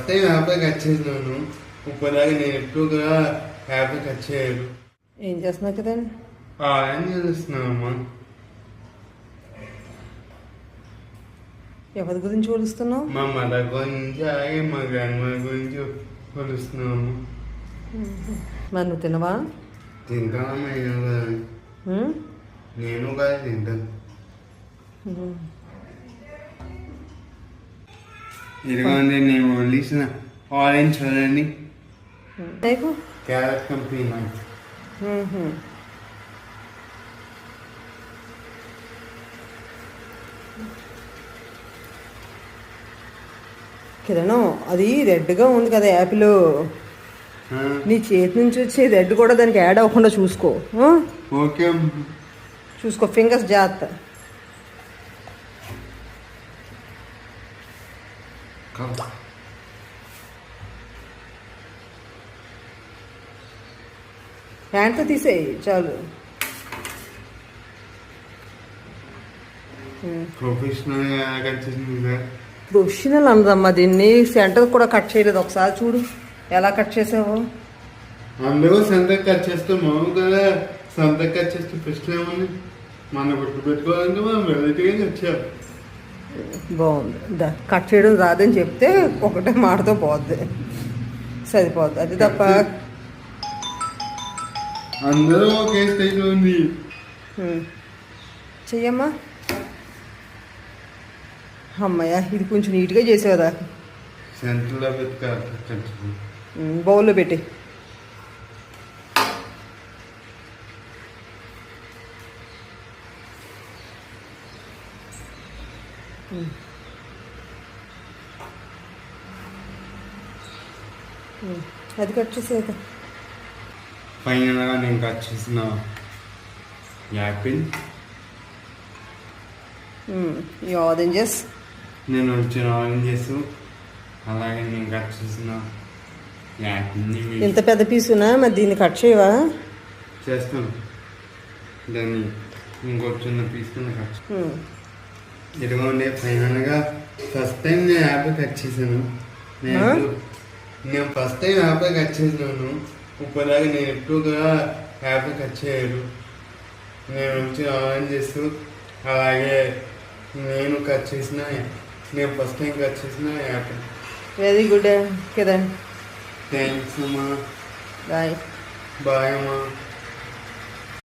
First time Apple cut చేసినాను. ఇప్పటిదాకా నేను ఎప్పుడు కూడా యాపిల్ కట్ చేయలేదు. ఏం చేస్తున్నావు కదండి? ఏం చేస్తున్నావమ్మా? ఎవరి గురించి పోలుస్తున్నావు? మా మదర్ గురించి అలాగే మా గ్రాండ్ మదర్ గురించి పోలుస్తున్నాము. మరి నువ్వు తినవా? తింటానమ్మా, నేను కూడా తింటాను. ఇదిగోండి నేను వదిలేసిన ఆరెంజ్ చూడండి, క్యారెట్ కంపెనీ. కిరణం, అది రెడ్గా ఉంది కదా యాపిల్, నీ చేతి నుంచి వచ్చి రెడ్ కూడా దానికి యాడ్ అవ్వకుండా చూసుకో. ఓకే, చూసుకో, ఫింగర్స్ జాగ్రత్త. హ్యాండ్తో తీసేయి చాలు. ప్రొఫెషనల్ అందమ్మా దీన్ని. సెంటర్ కూడా కట్ చేయలేదు, ఒకసారి చూడు ఎలా కట్ చేసావు. అందరూ సెంటర్ కట్ చేస్తే మనం కదా సెంటర్ కట్ చేస్తే ఫస్ట్ ఏమని మన గుర్తు పెట్టుకోవాలంటే మనం వెరైటీగా కట్ చేయాలి. బాగుంది. కట్ చేయడం రాదని చెప్తే ఒకటే మాటతో పోద్ది, సరిపోద్ది. అది తప్ప అందరూ ఒకే స్టైల్ ఉంది. చెయ్యమ్మా. అమ్మయ్య, ఇది కొంచెం నీట్గా చేసావు కదా. సెంటర్లో బౌల్లో పెట్టి. అది కట్ చేసేది. ఫైనల్గా నేను కట్ చేసిన యాపిల్, ఈ ఆరెంజెస్, నేను వచ్చిన ఆరెంజెస్, అలాగే నేను కట్ చేసిన యాపిల్ని. ఇంత పెద్ద పీసునా? మరి దీన్ని కట్ చేయవా? చేస్తాను, దాన్ని ఇంకొక చిన్న పీస్ కింద కట్. ఇదిగోండి ఫైనల్గా ఫస్ట్ టైం నేను యాపిల్ కట్ చేశాను. నేను ఫస్ట్ టైం యాపిల్ కట్ చేసినాను. ఇప్పటిదాకా నేను ఎప్పుడు కూడా యాపిల్ కట్ చేయలేదు. నేను వచ్చి ఆరెంజెస్, అలాగే నేను కట్ చేసిన, నేను ఫస్ట్ టైం కట్ చేసిన Apple. Very good Kiran. Thanks అమ్మా. బాయ్. బాయ్ అమ్మా.